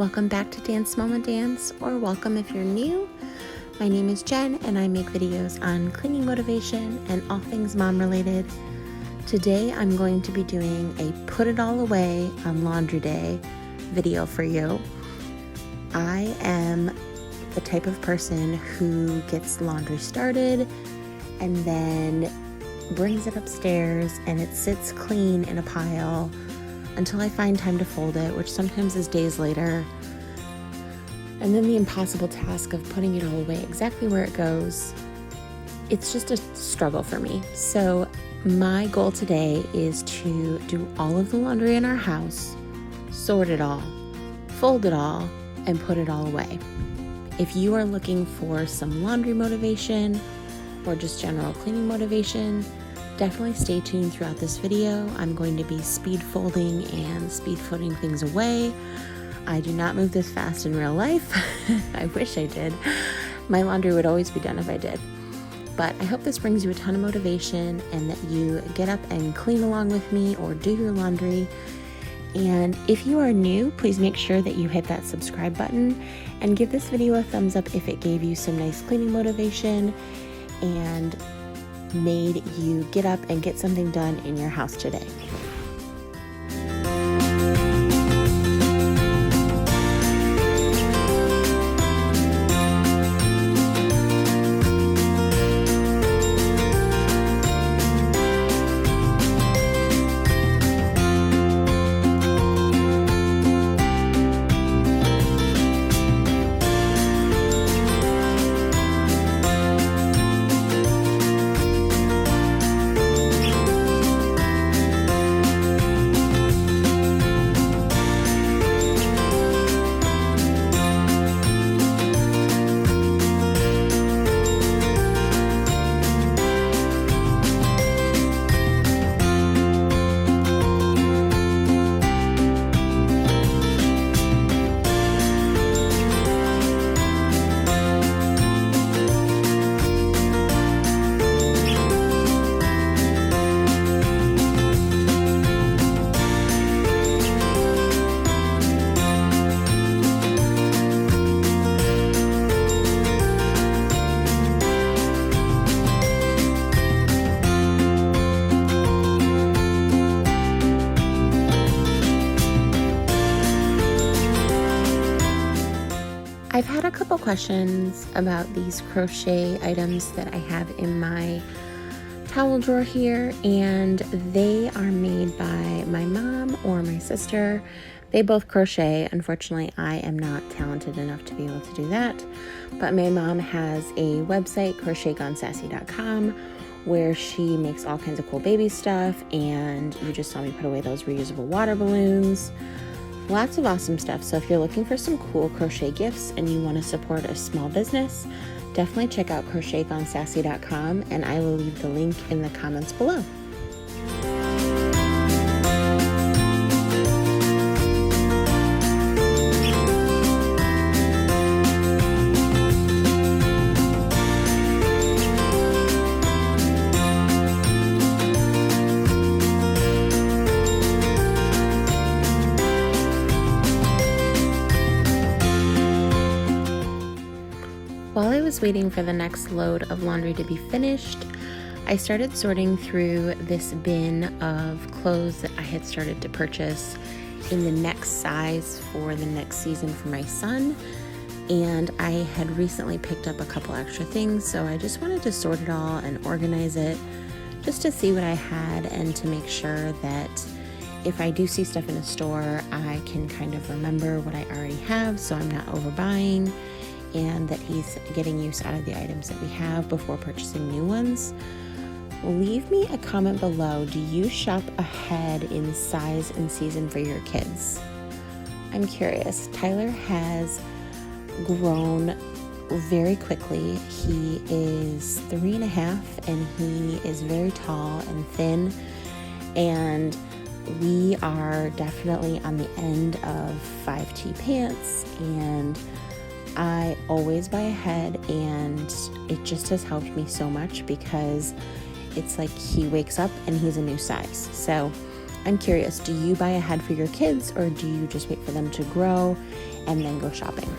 welcome back to DanceMamaDance, or welcome if you're new. My name is Jen and I make videos on cleaning motivation and all things mom related. Today I'm going to be doing a put it all away on laundry day video for you. I am the type of person who gets laundry started and then brings it upstairs and it sits clean in a pile until I find time to fold it, which sometimes is days later. And then the impossible task of putting it all away exactly where it goes. It's just a struggle for me. So my goal today is to do all of the laundry in our house, sort it all, fold it all, and put it all away. If you are looking for some laundry motivation or just general cleaning motivation, definitely stay tuned throughout this video. I'm going to be speed folding and speed putting things away. I do not move this fast in real life. I wish I did. My laundry would always be done if I did. But I hope this brings you a ton of motivation and that you get up and clean along with me or do your laundry. And if you are new, please make sure that you hit that subscribe button and give this video a thumbs up if it gave you some nice cleaning motivation and made you get up and get something done in your house today. I've had a couple questions about these crochet items that I have in my towel drawer here, and they are made by my mom or my sister. They both crochet. Unfortunately, I am not talented enough to be able to do that, but my mom has a website, crochetgonesassy.com, where she makes all kinds of cool baby stuff, and you just saw me put away those reusable water balloons. Lots of awesome stuff. So if you're looking for some cool crochet gifts and you want to support a small business, definitely check out crochetgonesassy.com, and I will leave the link in the comments below. While I was waiting for the next load of laundry to be finished, I started sorting through this bin of clothes that I had started to purchase in the next size for the next season for my son. And I had recently picked up a couple extra things, so I just wanted to sort it all and organize it just to see what I had and to make sure that if I do see stuff in a store, I can kind of remember what I already have so I'm not overbuying, and that he's getting use out of the items that we have before purchasing new ones. Leave me a comment below. Do you shop ahead in size and season for your kids? I'm curious. Tyler has grown very quickly. He is 3.5 and he is very tall and thin, and we are definitely on the end of 5T pants, and I always buy ahead, and it just has helped me so much because it's like he wakes up and he's a new size. So I'm curious, do you buy ahead for your kids, or do you just wait for them to grow and then go shopping?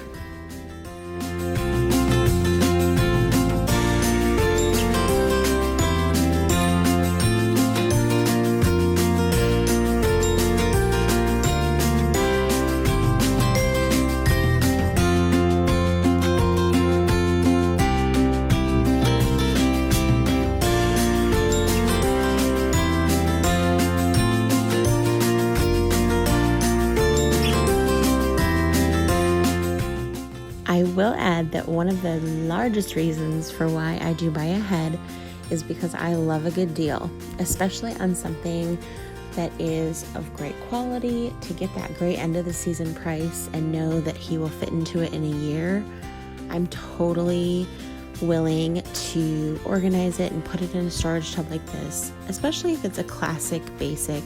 I will add that one of the largest reasons for why I do buy ahead is because I love a good deal, especially on something that is of great quality. To get that great end of the season price and know that he will fit into it in a year, I'm totally willing to organize it and put it in a storage tub like this, especially if it's a classic basic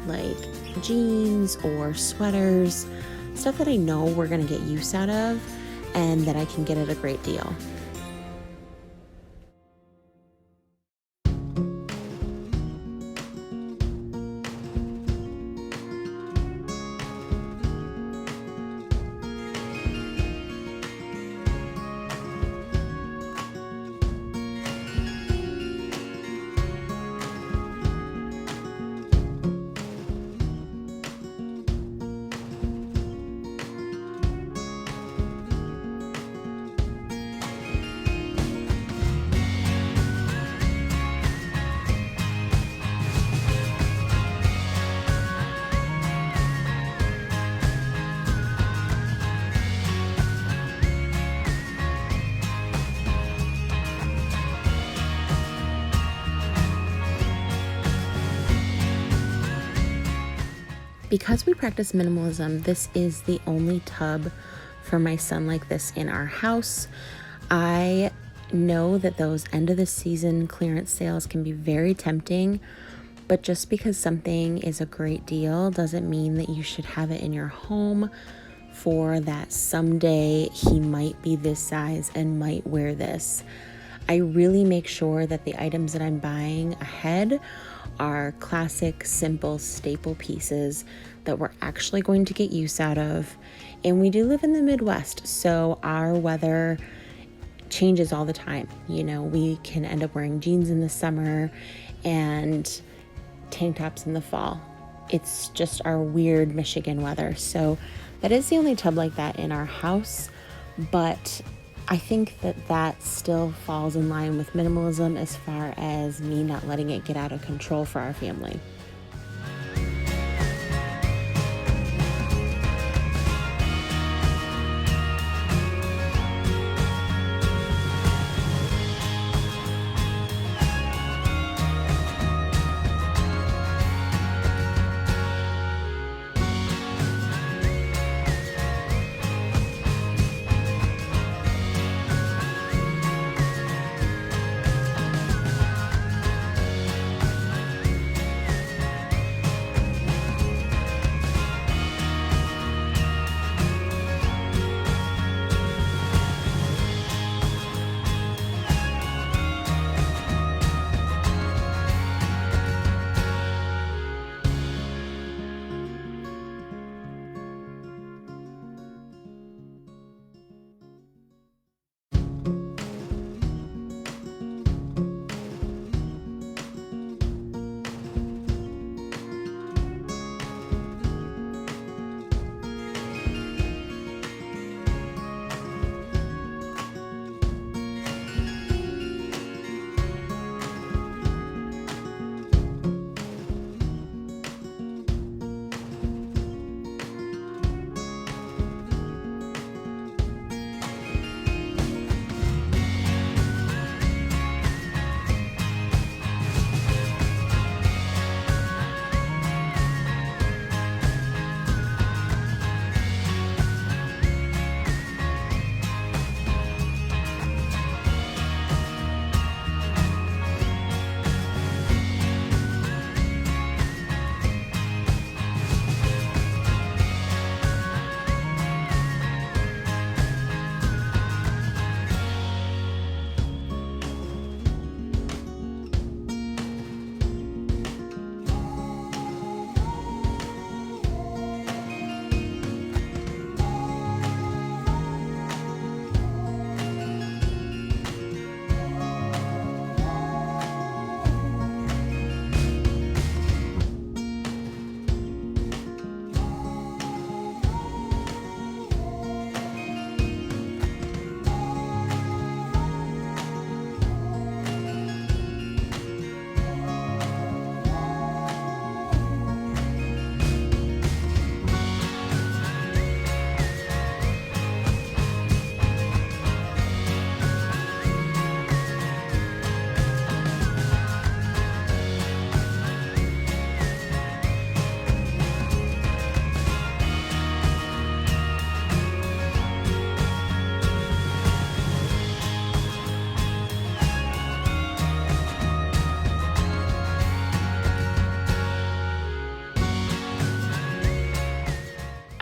like jeans or sweaters, stuff that I know we're going to get use out of and that I can get at a great deal. Because we practice minimalism, this is the only tub for my son like this in our house. I know that those end of the season clearance sales can be very tempting, but just because something is a great deal doesn't mean that you should have it in your home for that someday he might be this size and might wear this. I really make sure that the items that I'm buying ahead are classic, simple, staple pieces that we're actually going to get use out of. And we do live in the Midwest, so our weather changes all the time. You know, we can end up wearing jeans in the summer and tank tops in the fall. It's just our weird Michigan weather. So that is the only tub like that in our house, but I think that still falls in line with minimalism as far as me not letting it get out of control for our family.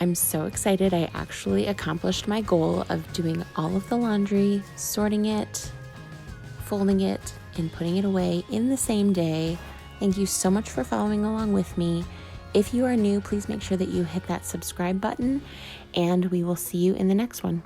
I'm so excited. I actually accomplished my goal of doing all of the laundry, sorting it, folding it, and putting it away in the same day. Thank you so much for following along with me. If you are new, please make sure that you hit that subscribe button, and we will see you in the next one.